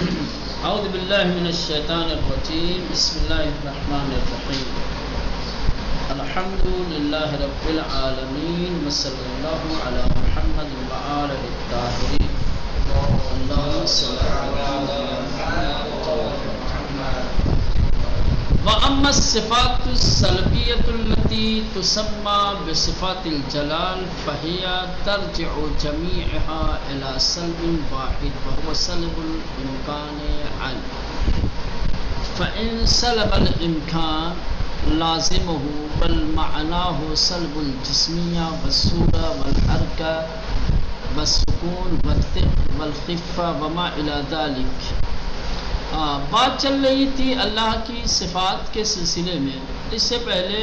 اعوذ باللہ من الشیطان الرجیم بسم اللہ الرحمن الرحیم الحمد للہ رب العالمین وصلی اللہ علی محمد وآلہ الطاہرین اللہم صلی علی محمد وَأَمَّا الصِّفَاتُ السَّلْبِيَّةُ الَّتِي تُسَمَّى بِصِفَاتِ الْجَلَالِ فَهِيَ تَرْجِعُ جَمِيعُهَا إِلَى سَلْبٍ وَاحِدٍ وَهُوَ سَلْبُ الْإِمْكَانِ عَنْهُ فَإِنْ سَلَبَ الْإِمْكَانَ لَازِمُهُ بَلْ مَعْنَاهُ سَلْبُ الْجِسْمِيَّةِ وَالصُّورَةِ وَالْحَرَكَةِ وَالسُّكُونِ وَالْخِفَّةِ وَمَا إِلَى ذَلِكَ۔ بات چل رہی تھی اللہ کی صفات کے سلسلے میں۔ اس سے پہلے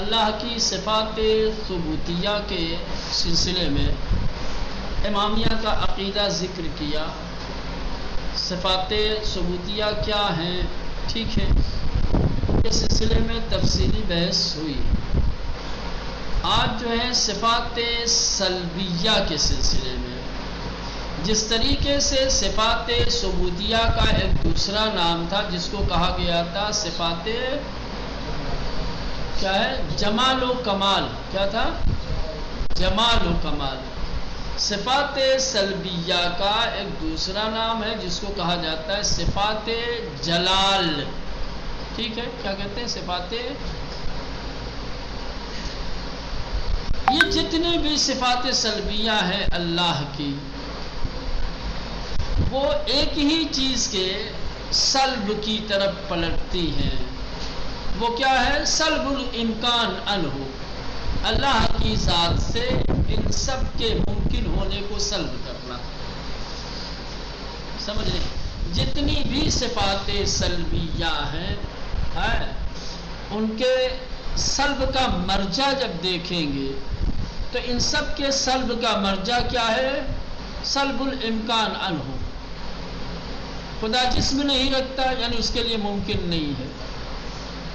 اللہ کی صفات ثبوتیہ کے سلسلے میں امامیہ کا عقیدہ ذکر کیا۔ صفات ثبوتیہ کیا ہیں، ٹھیک ہے، اس سلسلے میں تفصیلی بحث ہوئی۔ آج جو ہے صفات سلبیہ کے سلسلے میں، جس طریقے سے صفات ثبوتیہ کا ایک دوسرا نام تھا جس کو کہا گیا تھا صفات کیا ہے، جمال و کمال، کیا تھا، جمال و کمال۔ صفات سلبیہ کا ایک دوسرا نام ہے جس کو کہا جاتا ہے صفات جلال، ٹھیک ہے، کیا کہتے ہیں، صفات۔ یہ جتنی بھی صفات سلبیہ ہیں اللہ کی، وہ ایک ہی چیز کے سلب کی طرف پلٹتی ہیں۔ وہ کیا ہے، سلب الامکان عنہ، اللہ کی ذات سے ان سب کے ممکن ہونے کو سلب کرنا۔ سمجھ لیں، جتنی بھی صفات سلبیہ ہیں ان کے سلب کا مرجع جب دیکھیں گے تو ان سب کے سلب کا مرجع کیا ہے، سلب الامکان عنہ۔ خدا جسم نہیں رکھتا یعنی اس کے لیے ممکن نہیں ہے،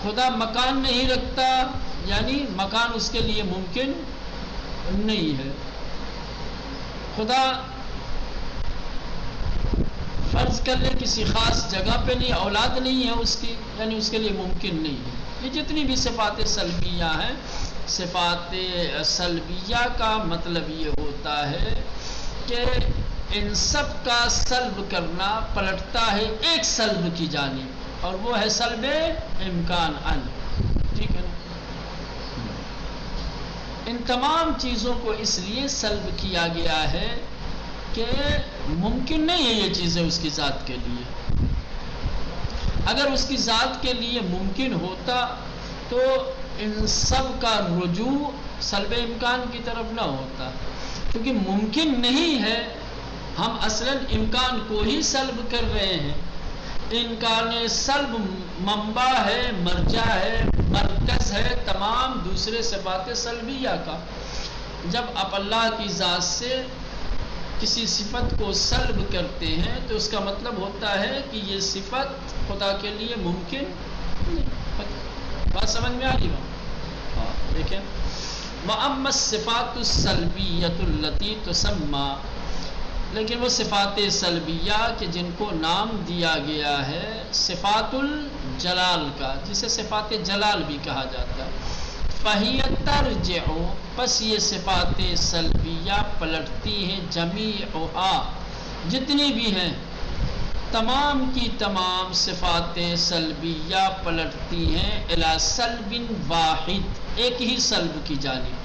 خدا مکان نہیں رکھتا یعنی مکان اس کے لیے ممکن نہیں ہے، خدا فرض کر لے کسی خاص جگہ پہ نہیں، اولاد نہیں ہے اس کی، یعنی اس کے لیے ممکن نہیں ہے۔ یہ جتنی بھی صفات سلبیہ ہیں، صفات سلبیہ کا مطلب یہ ہوتا ہے کہ ان سب کا سلب کرنا پلٹتا ہے ایک سلب کی جانب، اور وہ ہے سلب امکان عنہ، ٹھیک ہے نا۔ ان تمام چیزوں کو اس لیے سلب کیا گیا ہے کہ ممکن نہیں ہے یہ چیزیں اس کی ذات کے لیے۔ اگر اس کی ذات کے لیے ممکن ہوتا تو ان سب کا رجوع سلب امکان کی طرف نہ ہوتا، کیونکہ ممکن نہیں ہے، ہم اصلاً امکان کو ہی سلب کر رہے ہیں۔ امکان سلب منبع ہے، مرجع ہے، مرکز ہے تمام دوسرے صفات سلبیہ کا۔ جب آپ اللہ کی ذات سے کسی صفت کو سلب کرتے ہیں تو اس کا مطلب ہوتا ہے کہ یہ صفت خدا کے لیے ممکن نہیں۔ بات سمجھ میں آ رہی ہو؟ دیکھیں، وَأَمَّا الصِّفَاتُ السَّلْبِيَّةُ الَّتِي تُسَمَّى، لیکن وہ صفات سلبیہ کہ جن کو نام دیا گیا ہے صفات الجلال کا، جسے صفات جلال بھی کہا جاتا ہے، فَهِيَ تَرْجِعُ، پس یہ صفات سلبیہ پلٹتی ہیں، جمیعها، جتنی بھی ہیں تمام کی تمام صفات سلبیہ پلٹتی ہیں الی سلب واحد، ایک ہی سلب کی جانب،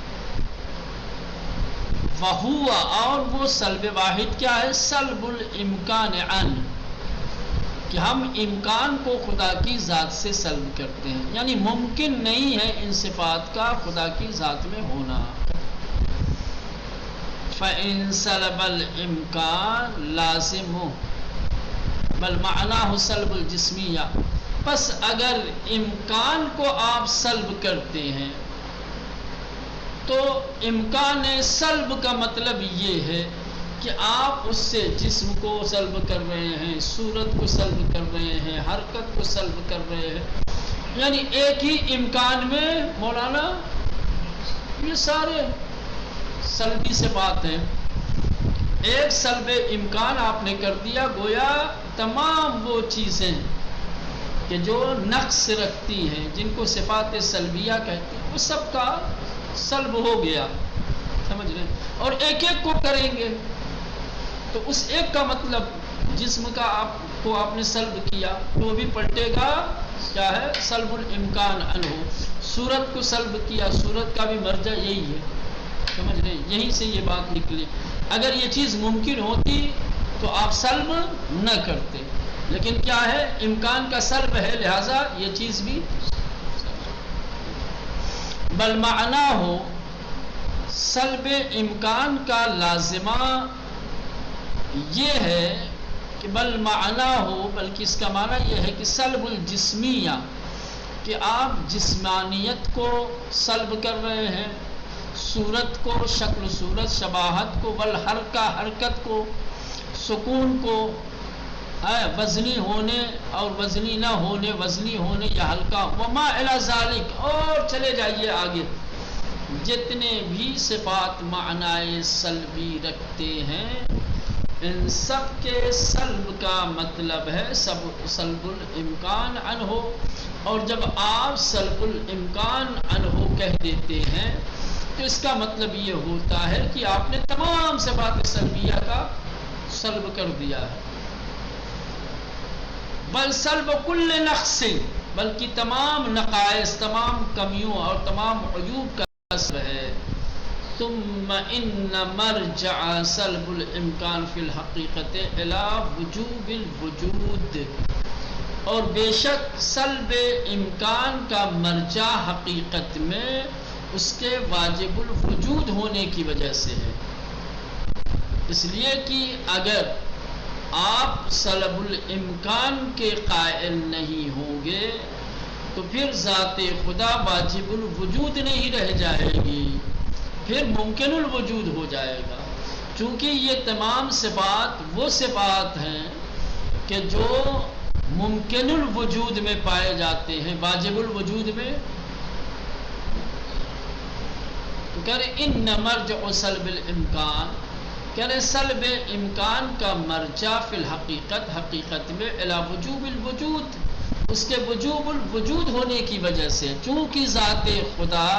وَهُوَ، اور وہ سلب واحد کیا ہے، سلب الامکان عنہ، کہ ہم امکان کو خدا کی ذات سے سلب کرتے ہیں، یعنی ممکن نہیں ہے ان صفات کا خدا کی ذات میں ہونا۔ فَإِن سَلَبَ الْإِمْكَانَ لَازِمُهُ بَلْ مَعْنَاهُ سَلْبُ الْجِسْمِيَّةِ، پس اگر امکان کو آپ سلب کرتے ہیں تو امکان سلب کا مطلب یہ ہے کہ آپ اس سے جسم کو سلب کر رہے ہیں، صورت کو سلب کر رہے ہیں، حرکت کو سلب کر رہے ہیں، یعنی ایک ہی امکان میں مولانا یہ سارے سلبی سے بات ہے۔ ایک سلب امکان آپ نے کر دیا، گویا تمام وہ چیزیں کہ جو نقص رکھتی ہیں، جن کو صفات سلبیہ کہتے ہیں، وہ سب کا سلب ہو گیا، سمجھ رہے ہیں؟ اور ایک ایک کو کریں گے تو اس ایک کا مطلب جسم کا آپ نے سلب کیا تو وہ بھی پلٹے گا، کیا ہے؟ سلب الامکان عنہ. صورت کو سلب کیا، صورت کا بھی مرجع یہی ہے، سمجھ رہے ہیں؟ یہیں سے یہ بات نکلی. اگر یہ چیز ممکن ہوتی تو آپ سلب نہ کرتے، لیکن کیا ہے؟ امکان کا سلب ہے، لہذا یہ چیز بھی بل معنی ہو. سلب امکان کا لازمہ یہ ہے کہ بل معنی ہو، بلکہ اس کا معنی یہ ہے کہ سلب الجسمیہ، کہ آپ جسمانیت کو سلب کر رہے ہیں، صورت کو، شکل و صورت، شباہت کو، بل حرکت کو، سکون کو، وزنی ہونے اور وزنی نہ ہونے، وزنی ہونے یا ہلکا، وما الی ذالک، اور چلے جائیے آگے، جتنے بھی صفات معنی سلبی رکھتے ہیں ان سب کے سلب کا مطلب ہے سلب الامکان عنہ. اور جب آپ سلب الامکان عنہ کہہ دیتے ہیں تو اس کا مطلب یہ ہوتا ہے کہ آپ نے تمام صفات سلبیہ کا سلب کر دیا ہے. بل سلب کل نقص، بلکہ تمام نقائص، تمام کمیوں اور تمام عیوب کا سلب ہے. ثم ان مرجع سلب الامکان فی الحقیقت الی وجوب الوجود، اور بے شک سلب امکان کا مرجع حقیقت میں اس کے واجب الوجود ہونے کی وجہ سے ہے. اس لیے کہ اگر آپ سلب الامکان کے قائل نہیں ہوں گے تو پھر ذات خدا واجب الوجود نہیں رہ جائے گی، پھر ممکن الوجود ہو جائے گا. چونکہ یہ تمام صفات وہ صفات ہیں کہ جو ممکن الوجود میں پائے جاتے ہیں، واجب الوجود میں. تو کہہ رہے ان مرجع سلب الامکان، کہہ رہے سلب امکان کا مرجع فی الحقیقت، حقیقت میں الی وجوب الوجود، اس کے وجوب الوجود ہونے کی وجہ سے. چونکہ ذات خدا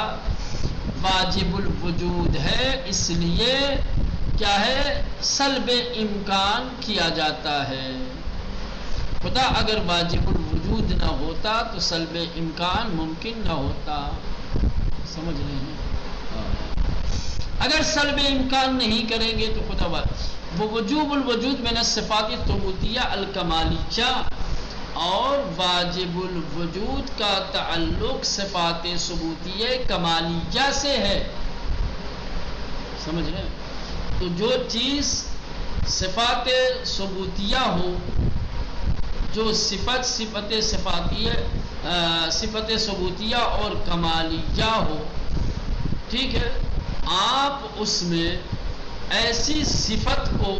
واجب الوجود ہے، اس لیے کیا ہے؟ سلب امکان کیا جاتا ہے. خدا اگر واجب الوجود نہ ہوتا تو سلب امکان ممکن نہ ہوتا. سمجھ رہے ہیں؟ اگر سلب امکان نہیں کریں گے تو خدا وہ وجوب الوجود من الصفات الثبوتیہ الکمالیہ، اور واجب الوجود کا تعلق صفات ثبوتیہ کمالیہ سے ہے. سمجھ رہے ہیں؟ تو جو چیز صفات ثبوتیہ ہو، جو صفت ثبوتیہ اور کمالیہ ہو، ٹھیک ہے، آپ اس میں ایسی صفت کو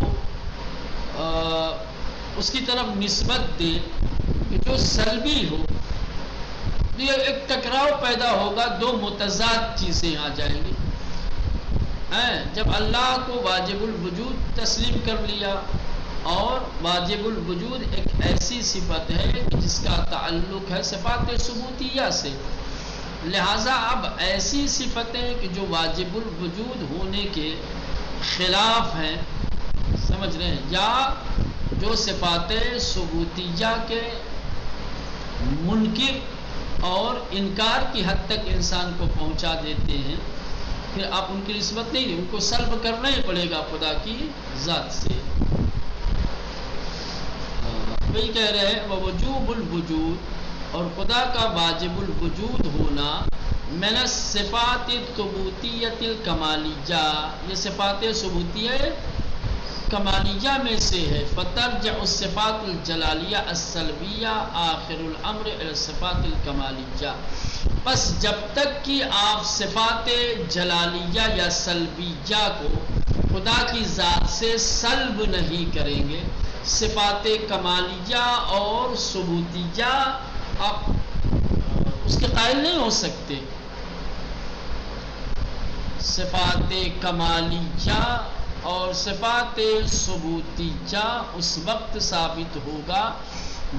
اس کی طرف نسبت دیں کہ جو سلبی ہو، یہ ایک ٹکراؤ پیدا ہوگا، دو متضاد چیزیں آ جائیں گی. جب اللہ کو واجب الوجود تسلیم کر لیا، اور واجب الوجود ایک ایسی صفت ہے جس کا تعلق ہے صفات ثبوتیہ سے، لہذا اب ایسی صفتیں کہ جو واجب الوجود ہونے کے خلاف ہیں، سمجھ رہے ہیں، یا جو صفات ثبوتیہ کے منکر اور انکار کی حد تک انسان کو پہنچا دیتے ہیں، پھر آپ ان کی نسبت نہیں، ان کو سلب کرنا ہی پڑے گا خدا کی ذات سے. وہی کہہ رہے ہیں ووجوب الوجود، اور خدا کا واجب الوجود ہونا من الصفات الثبوتیۃ الکمالیہ، یہ صفات ثبوتیہ کمالیہ میں سے ہے. فترجع الصفات الجلالیہ السلبیہ آخر الامر الی الصفات الکمالیہ، پس جب تک کہ آپ صفات جلالیہ یا سلبیہ کو خدا کی ذات سے سلب نہیں کریں گے، صفات کمالیہ اور ثبوتیہ آپ اس کے قائل نہیں ہو سکتے. صفات کمالیہ اور صفات ثبوتیہ اس وقت ثابت ہوگا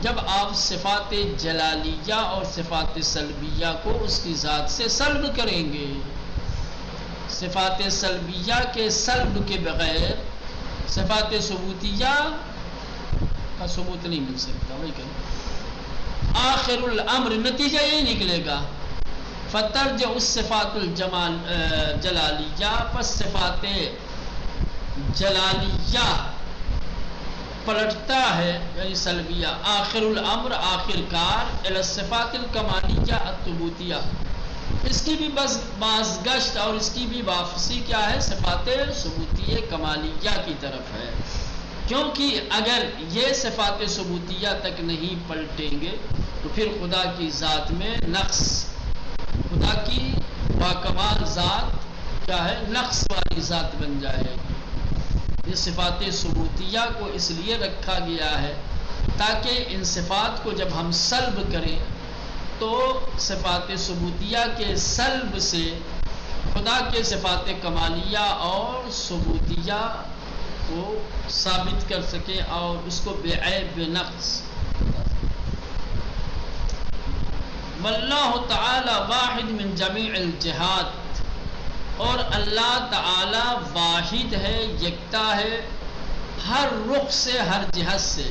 جب آپ صفات جلالیہ اور صفات سلبیہ کو اس کی ذات سے سلب کریں گے. صفات سلبیہ کے سلب کے بغیر صفات ثبوتیہ کا ثبوت نہیں مل سکتا. وہی کہ آخر الامر نتیجہ یہ نکلے گا فترج اس صفات جلالیہ پس صفات جلالیہ پلٹتا ہے یعنی سلبیہ آخر الامر آخر کار الی الصفات الکمالیہ الثبوتیہ. اس کی بھی بازگشت اور اس کی بھی واپسی کیا ہے؟ صفات ثبوتیہ کمالیہ کی طرف ہے. کیونکہ اگر یہ صفات ثبوتیہ تک نہیں پلٹیں گے تو پھر خدا کی ذات میں نقص، خدا کی باکمال ذات کیا ہے؟ نقص والی ذات بن جائے گی. یہ صفات ثبوتیہ کو اس لیے رکھا گیا ہے تاکہ ان صفات کو جب ہم سلب کریں تو صفات ثبوتیہ کے سلب سے خدا کے صفات کمالیہ اور ثبوتیہ کو ثابت کر سکیں اور اس کو بے عیب بے نقص. واللہ تعالی واحد من جمیع الجہات، اور اللہ تعالی واحد ہے، یکتا ہے ہر رخ سے، ہر جہت سے.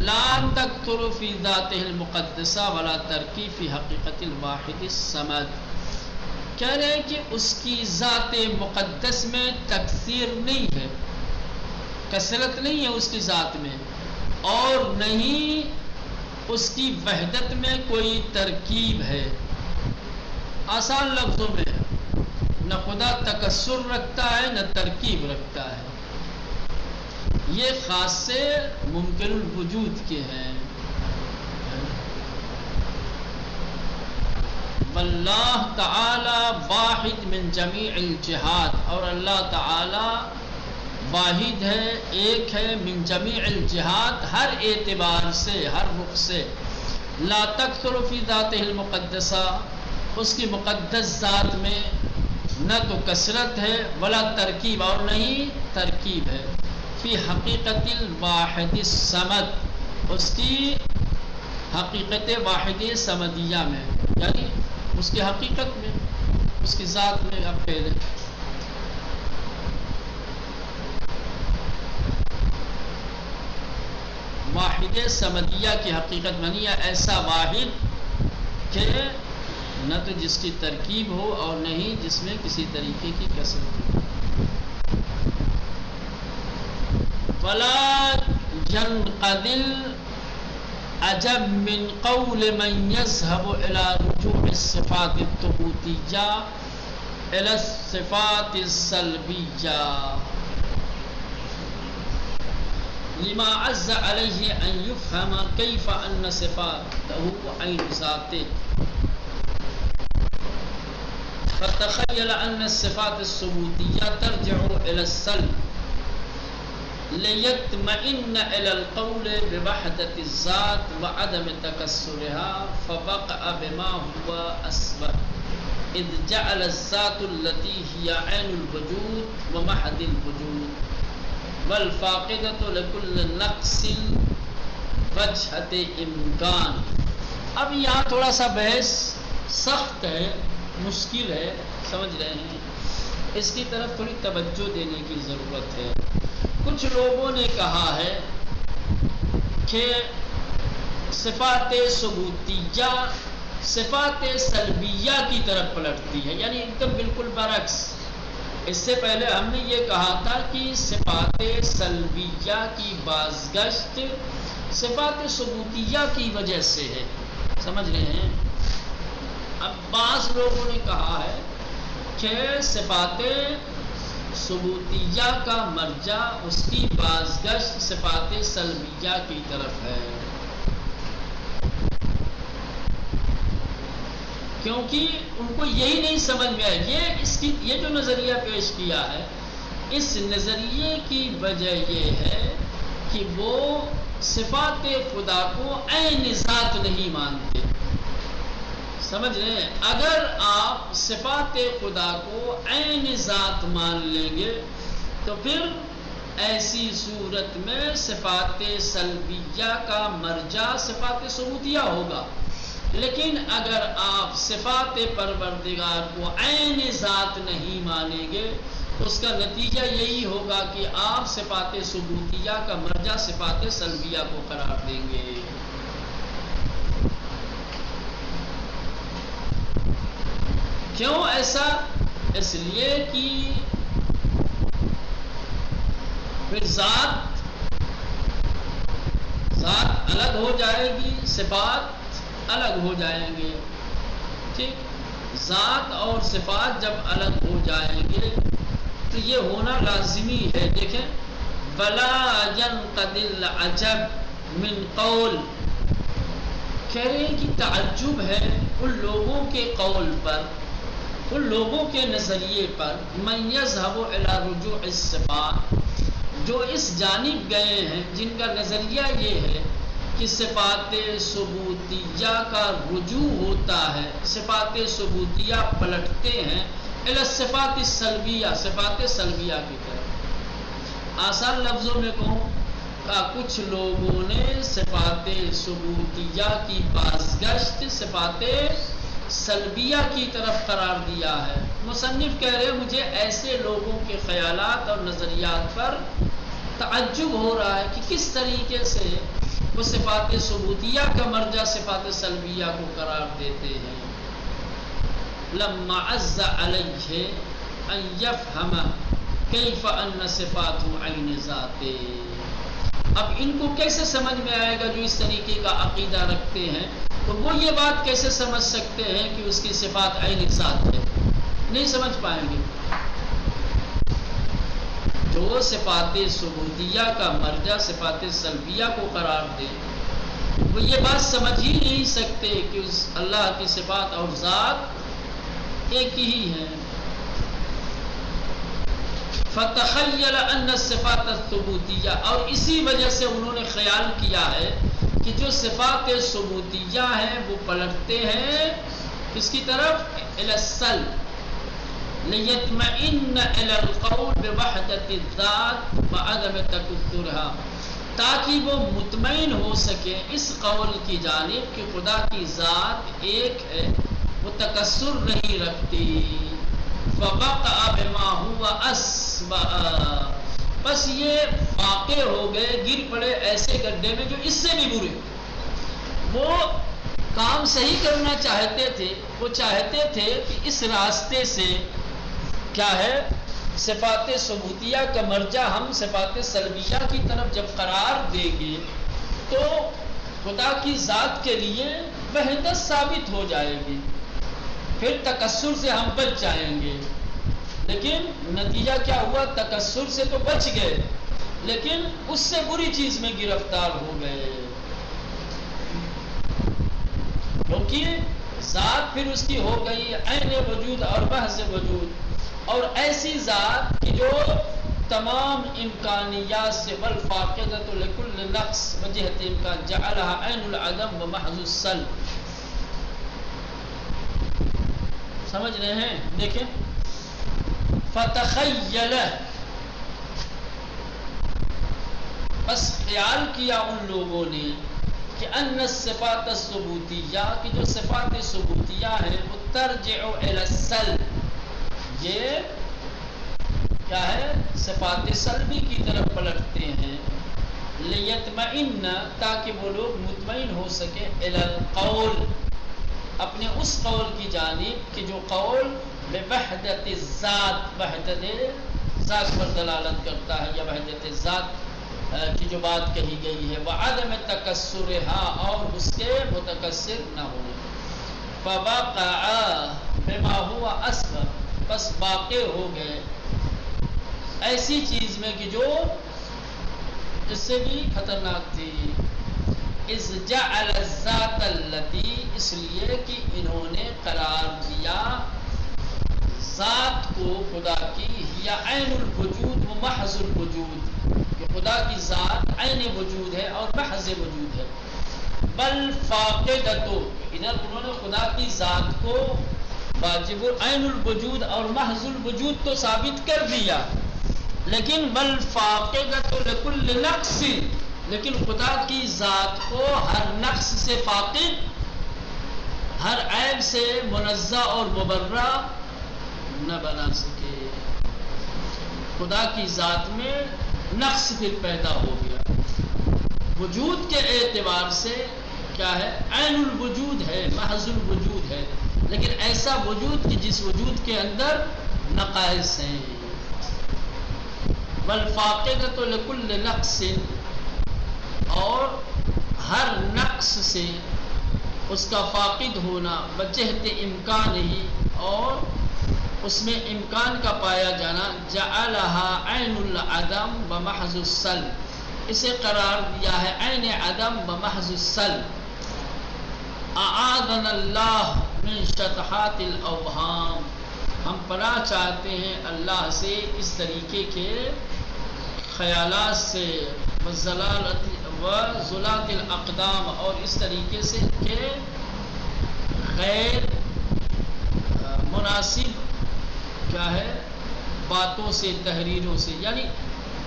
لا تکثر فی ذاتہ المقدسہ ولا ترکی فی حقیقت الواحد الصمد. کہہ رہے ہیں کہ اس کی ذات مقدس میں تکثیر نہیں ہے، کثرت نہیں ہے اس کی ذات میں، اور نہیں اس کی وحدت میں کوئی ترکیب ہے. آسان لفظوں میں نہ خدا تکثر رکھتا ہے نہ ترکیب رکھتا ہے. یہ خاصے ممکن الوجود کے ہیں. واللہ تعالی واحد من جمیع الجہات، اور اللہ تعالی واحد ہے، ایک ہے، من جمیع الجہات ہر اعتبار سے، ہر رخ سے. لا تکثر فی ذاتہ المقدسہ، اس کی مقدس ذات میں نہ تو کثرت ہے ولا ترکیب، اور نہیں ترکیب ہے. فی حقیقت الواحد الصمد، اس کی حقیقت واحد صمدیہ میں، یعنی اس کی حقیقت میں، اس کی ذات میں. اب پہلے واحد صمدیہ کی حقیقت بنی ہے ایسا واحد کہ نہ تو جس کی ترکیب ہو اور نہیں جس میں کسی طریقے کی کثرت ہو. ولا ينقض العجب من قول من يذهب الى رجوع الصفات الثبوتية الى الصفات السلبية لما عز عليه ان يفهم كيف ان صفاته عين ذاته، فتخيل ان الصفات الثبوتية ترجع الى السلب ليطمئن إلى القول بوحدة الذات وعدم تكسرها، فوقع بما هو أسبق إذ جعل الذات التي هي عين الوجود ومحض الوجود والفاقدة لكل نقص وجهة إمكان. اب یہاں تھوڑا سا بحث سخت ہے، مشکل ہے، سمجھ رہے ہیں، اس کی طرف تھوڑی توجہ دینے کی ضرورت ہے. کچھ لوگوں نے کہا ہے کہ صفات ثبوتیہ صفات سلبیہ کی طرف پلٹتی ہے، یعنی ایک دم بالکل برعکس. اس سے پہلے ہم نے یہ کہا تھا کہ صفات سلبیہ کی بازگشت صفات ثبوتیہ کی وجہ سے ہے. سمجھ رہے ہیں؟ اب بعض لوگوں نے کہا ہے کہ صفات ثبوتیہ کا مرجع، اس کی بازگشت صفات سلبیہ کی طرف ہے، کیونکہ ان کو یہی نہیں سمجھ میں آیا. یہ جو نظریہ پیش کیا ہے، اس نظریے کی وجہ یہ ہے کہ وہ صفات خدا کو عین ذات نہیں مانتے. سمجھ رہے ہیں؟ اگر آپ صفات خدا کو عین ذات مان لیں گے تو پھر ایسی صورت میں صفات سلبیہ کا مرجع صفات ثبوتیہ ہوگا. لیکن اگر آپ صفات پروردگار کو عین ذات نہیں مانیں گے تو اس کا نتیجہ یہی ہوگا کہ آپ صفات ثبوتیہ کا مرجع صفات سلبیہ کو قرار دیں گے. کیوں ایسا؟ اس لیے کہ پھر ذات الگ ہو جائے گی، صفات الگ ہو جائیں گے. ٹھیک، ذات اور صفات جب الگ ہو جائیں گے تو یہ ہونا لازمی ہے. دیکھیں، بلا ينقض العجب من قول، کہہ رہے ہیں کہ تعجب ہے ان لوگوں کے قول پر، ان لوگوں کے نظریے پر، من يذهب الى رجوع الصفات، جو اس جانب گئے ہیں، جن کا نظریہ یہ ہے کہ صفات ثبوتیہ کا رجوع ہوتا ہے، صفات ثبوتیہ پلٹتے ہیں الی الصفات السلبیہ، صفات سلبیہ کی طرف. آسان لفظوں میں کہوں کہ کچھ لوگوں نے صفات ثبوتیہ کی بازگشت صفات سلبیہ کی طرف قرار دیا ہے. مصنف کہہ رہے مجھے ایسے لوگوں کے خیالات اور نظریات پر تعجب ہو رہا ہے کہ کس طریقے سے وہ صفات ثبوتیہ کا مرجع صفات سلبیہ کو قرار دیتے ہیں. لما عز علیہ ان یفہم کیف ان صفات عین ذات، اب ان کو کیسے سمجھ میں آئے گا جو اس طریقے کا عقیدہ رکھتے ہیں، تو وہ یہ بات کیسے سمجھ سکتے ہیں کہ اس کی صفات عین ذات ہے؟ نہیں سمجھ پائیں گے. جو صفات ثبوتیہ کا مرجع صفات سلبیہ کو قرار دے وہ یہ بات سمجھ ہی نہیں سکتے کہ اس اللہ کی صفات اور ذات ایک ہی ہیں. فتخیل ان الصفات الثبوتیہ، اور اسی وجہ سے انہوں نے خیال کیا ہے کہ جو صفات ثبوتیہ ہیں وہ پلٹتے ہیں کس کی طرف؟ الی السلب، لیطمئن الی القول بوحدۃ الذات وعدم تکثرها، تاکہ وہ مطمئن ہو سکے اس قول کی جانب کہ خدا کی ذات ایک ہے، وہ تکثر نہیں رکھتی. فوقع بما هو اسبع، بس یہ واقع ہو گئے، گر پڑے ایسے گڈھے میں جو اس سے بھی برے. وہ کام صحیح کرنا چاہتے تھے، وہ چاہتے تھے کہ اس راستے سے کیا ہے صفات ثبوتیہ کا مرجع ہم صفات سلبیہ کی طرف جب قرار دیں گے تو خدا کی ذات کے لیے وحدت ثابت ہو جائے گی، پھر تکثر سے ہم بچ جائیں گے. لیکن نتیجہ کیا ہوا؟ تکثر سے تو بچ گئے لیکن اس سے بری چیز میں گرفتار ہو گئے، کیونکہ ذات پھر اس کی ہو گئی عین وجود اور محض وجود، اور ایسی ذات کی جو تمام امکانیات سے والفاقدۃ لکل نقص وجہت امکان جعلها عین العدم و محض السلب. سمجھ رہے ہیں؟ دیکھیں، فتخیل، بس خیال کیا ان لوگوں نے کہ ان الصفات الثبوتیہ، کہ جو صفات ثبوتیہ ہیں وہ ترجع الی السلب، یہ کیا ہے؟ صفات سلبی کی طرف پلٹتے ہیں. لیطمئن، تاکہ وہ لوگ مطمئن ہو سکے الی القول، اپنے اس قول کی جانب کہ جو قول بوحدت الذات، وحدت ذات پر دلالت کرتا ہے، یا وحدت ذات کی جو بات کہی گئی ہے، وعدم تکثرها، اور اس کے متکثر نہ ہونے. فوقع بما هو اسبع، بس واقع ہو گئے ایسی چیز میں کہ جو اس سے بھی خطرناک تھی. اذ جعل الذات التي، اس لیے کہ انہوں نے قرار دیا ذات کو خدا کی، یا عین الوجود و محض الوجود، کہ خدا کی ذات عین وجود ہے اور محض وجود ہے. بل فاقدتو، ادھر انہوں نے خدا کی ذات کو واجب عین الوجود اور محض الوجود تو ثابت کر دیا، لیکن بل فاقدۃ لکل نقص، لیکن خدا کی ذات کو ہر نقص سے فاقد، ہر عیب سے منزہ اور مبرہ نہ بنا سکے۔ خدا کی ذات میں نقص پھر پیدا ہو گیا۔ وجود کے اعتبار سے کیا ہے؟ عین الوجود ہے، محض الوجود ہے، لیکن ایسا وجود کہ جس وجود کے اندر نقائص ہیں۔ والفاقدۃ لکل نقص، اور ہر نقص سے اس کا فاقد ہونا، بجہت امکان ہی، اور اس میں امکان کا پایا جانا، جعلها عین العدم بمحض السلب، اسے قرار دیا ہے عین عدم بمحض السلب۔ اعاذنا اللہ من شطحات الاوہام، ہم پناہ چاہتے ہیں اللہ سے اس طریقے کے خیالات سے، وزلات الاقدام، اور اس طریقے سے کہ غیر مناسب کیا ہے باتوں سے، تحریروں سے، یعنی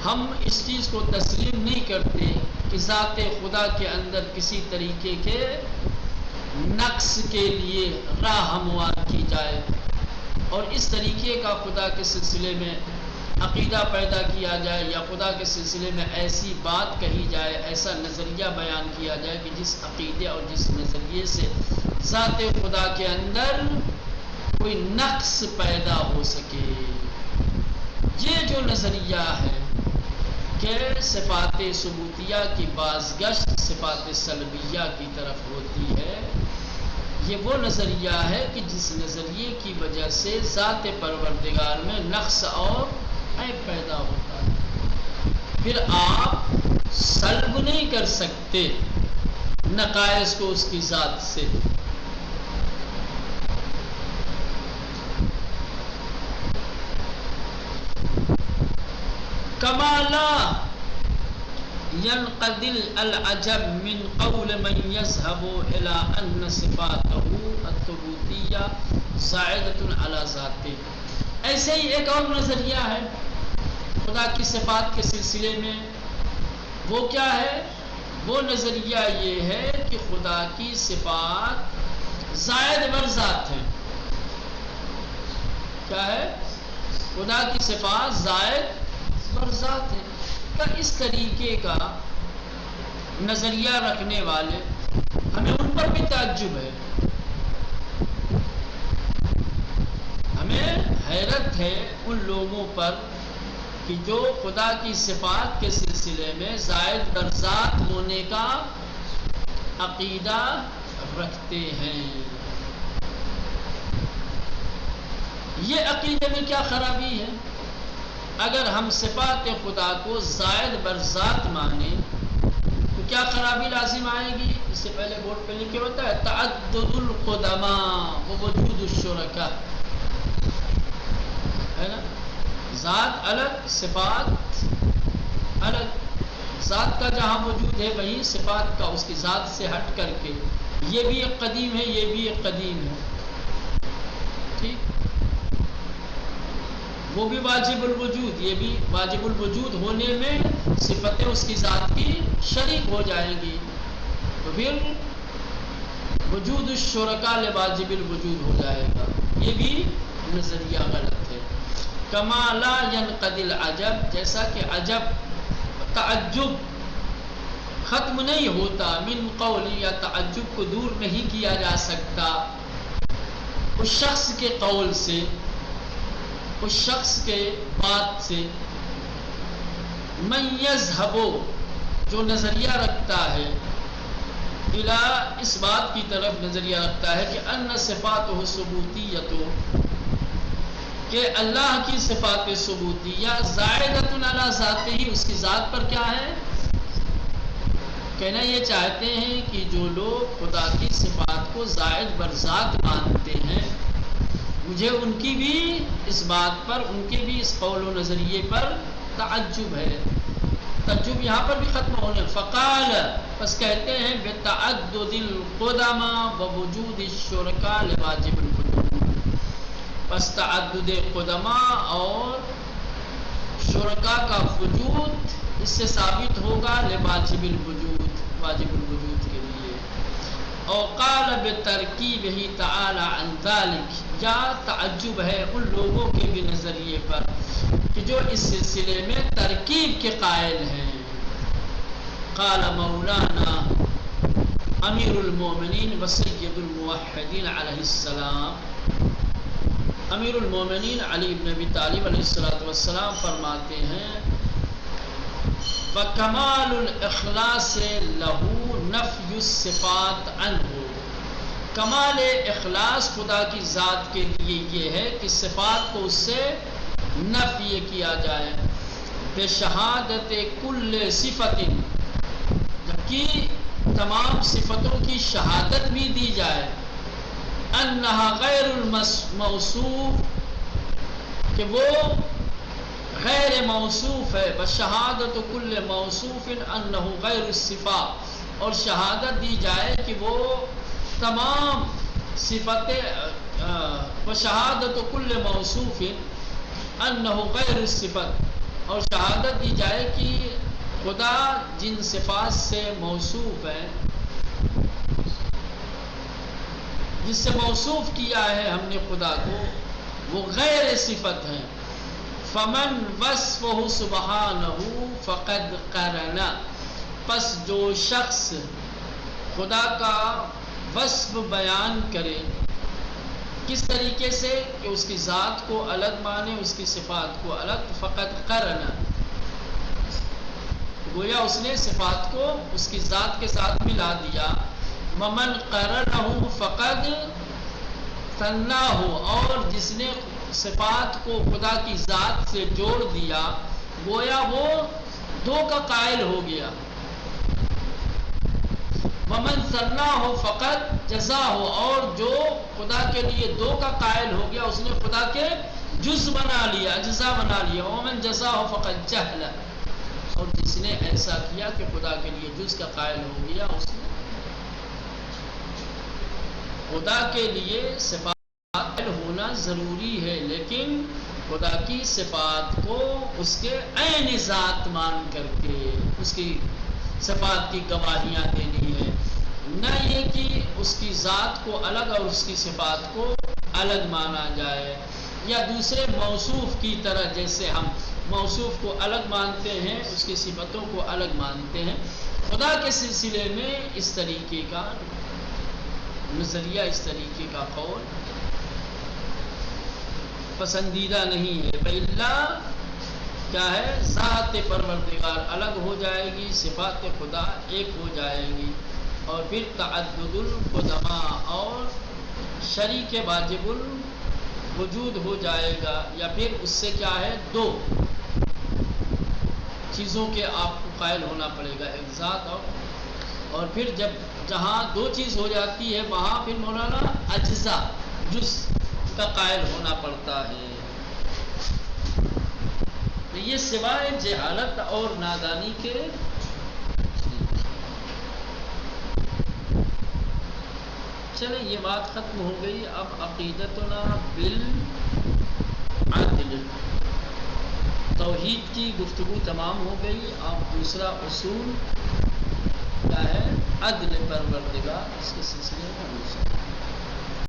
ہم اس چیز کو تسلیم نہیں کرتے کہ ذات خدا کے اندر کسی طریقے کے نقص کے لیے راہ ہموار کی جائے، اور اس طریقے کا خدا کے سلسلے میں عقیدہ پیدا کیا جائے، یا خدا کے سلسلے میں ایسی بات کہی جائے، ایسا نظریہ بیان کیا جائے کہ جس عقیدے اور جس نظریے سے ذات خدا کے اندر کوئی نقص پیدا ہو سکے۔ یہ جو نظریہ ہے کہ صفات ثبوتیہ کی بازگشت صفات سلبیہ کی طرف ہوتی ہے، یہ وہ نظریہ ہے کہ جس نظریے کی وجہ سے ذات پروردگار میں نقص اور عیب پیدا ہوتا ہے۔ پھر آپ سلب نہیں کر سکتے نقائص کو اس کی ذات سے۔ کما لا ينقضي العجب من قول من يذهب الى ان صفاته الثبوتيه زائدة على ذاته، ایسے ہی ایک اور نظریہ ہے خدا کی صفات کے سلسلے میں، وہ کیا ہے؟ وہ نظریہ یہ ہے کہ خدا کی صفات زائد بر ذات ہیں۔ کیا ہے؟ خدا کی صفات زائد بر ذات ہیں۔ تو اس طریقے کا نظریہ رکھنے والے، ہمیں ان پر بھی تعجب ہے، ہمیں حیرت ہے ان لوگوں پر کہ جو خدا کی صفات کے سلسلے میں زائد بر ذات ہونے کا عقیدہ رکھتے ہیں۔ یہ عقیدے میں کیا خرابی ہے؟ اگر ہم صفات خدا کو زائد بر ذات مانیں تو کیا خرابی لازم آئے گی؟ اس سے پہلے بورڈ پہ لکھے ہوتا ہے تعدد القدماء ووجود الشرکاء، ہے نا؟ ذات الگ، صفات الگ۔ ذات کا جہاں وجود ہے وہیں صفات کا اس کی ذات سے ہٹ کر کے، یہ بھی ایک قدیم ہے، یہ بھی ایک قدیم ہے، ٹھیک؟ وہ بھی واجب الوجود، یہ بھی واجب الوجود ہونے میں صفتیں اس کی ذات کی شریک ہو جائیں گی، تو پھر وجود الشرکاء لواجب الوجود ہو جائے گا۔ یہ بھی نظریہ غلط ہے۔ کما لا ينقضي العجب، جیسا کہ عجب تعجب ختم نہیں ہوتا، من قول، یا تعجب کو دور نہیں کیا جا سکتا اس شخص کے قول سے، اس شخص کے بات سے، من یذہب، جو نظریہ رکھتا ہے، الا، اس بات کی طرف نظریہ رکھتا ہے کہ ان صفاتہ ثبوتیۃ، کہ اللہ کی صفات ثبوتیہ زائدۃ علی ذاتہ، اس کی ذات پر کیا ہے؟ کہنا یہ چاہتے ہیں کہ جو لوگ خدا کی صفات کو زائد بر ذات مانتے ہیں، مجھے ان کی بھی اس بات پر، ان کے بھی اس قول و نظریے پر تعجب ہے۔ تعجب یہاں پر بھی ختم ہونے، فقال، پس کہتے ہیں بتعدد القدماء ووجود الشرکاء لواجب الوجود، پس تعدد قدماء اور شرکا کا وجود اس سے ثابت ہوگا لواجب الوجود، واجب الوجود کے لیے. اور قال بترکیبہ تعالی عن ذلک، یا تعجب ہے ان لوگوں کے بھی نظریے پر کہ جو اس سلسلے میں ترکیب کے قائل ہیں. قال مولانا امیر المومنین وسید الموحدین علیہ السلام، امیر المومنین علی بن ابی طالب علیہ السلام فرماتے ہیں وَكَمَالُ الْإِخْلَاصِ لَهُ نَفْيُ الصِّفَاتِ عَنْهُ، کمال اخلاص خدا کی ذات کے لیے یہ ہے کہ صفات کو اس سے نفی کیا جائے. بشہادت کل صفت، جبکہ تمام صفتوں کی شہادت بھی دی جائے. انہا غیر الموصوف، کہ وہ غیر موصوف ہے. بشہادت کل موصوف انہ غیر الصفا، اور شہادت دی جائے کہ وہ تمام صفتیں، بشہادت کل موصوف انہ غیر الصفت، اور شہادت دی جائے کہ خدا جن صفات سے موصوف ہے، جس سے موصوف کیا ہے ہم نے خدا کو، وہ غیر صفت ہیں. فمن وصفہ سبحانہ فقد قرن، پس جو شخص خدا کا وصف بیان کرے کس طریقے سے کہ اس کی ذات کو الگ مانے، اس کی صفات کو الگ، فقد قرن، گویا اس نے صفات کو اس کی ذات کے ساتھ ملا دیا. ومن قرنہ فقد ثناہ، اور جس نے صفات کو خدا کی ذات سے جوڑ دیا گویا وہ دو کا قائل ہو گیا. ومن ثناہ فقد جزاہ، اور جو خدا کے لیے دو کا قائل ہو گیا اس نے خدا کے جز بنا لیا، اجزا بنا لیا. ومن جزاہ فقد جہل، اور جس نے ایسا کیا کہ خدا کے لیے جز کا قائل ہو گیا، اس نے خدا کے لیے صفات ہونا ضروری ہے، لیکن خدا کی صفات کو اس کے عین ذات مان کر کے اس کی صفات کی گواہیاں دینی ہے، نہ یہ کہ اس کی ذات کو الگ اور اس کی صفات کو الگ مانا جائے. یا دوسرے موصوف کی طرح، جیسے ہم موصوف کو الگ مانتے ہیں، اس کی صفتوں کو الگ مانتے ہیں، خدا کے سلسلے میں اس طریقے کا نظریہ، اس طریقے کا قول پسندیدہ نہیں ہے. بِاللہ کیا ہے، ذات پروردگار الگ ہو جائے گی، صفات خدا ایک ہو جائے گی، اور پھر تعدد القدماء اور شریک واجب الوجود ہو جائے گا. یا پھر اس سے کیا ہے، دو چیزوں کے آپ کو قائل ہونا پڑے گا، ایک ذات اور پھر جہاں دو چیز ہو جاتی ہے وہاں پھر مولانا اجزا، جز کا قائل ہونا پڑتا ہے. تو یہ سوائے جہالت اور نادانی کے چلیں یہ بات ختم ہو گئی. اب عقیدتنا بالعدل، توحید کی گفتگو تمام ہو گئی. اب دوسرا اصول کیا ہے، عدل پروردگار، اس کے سلسلے میں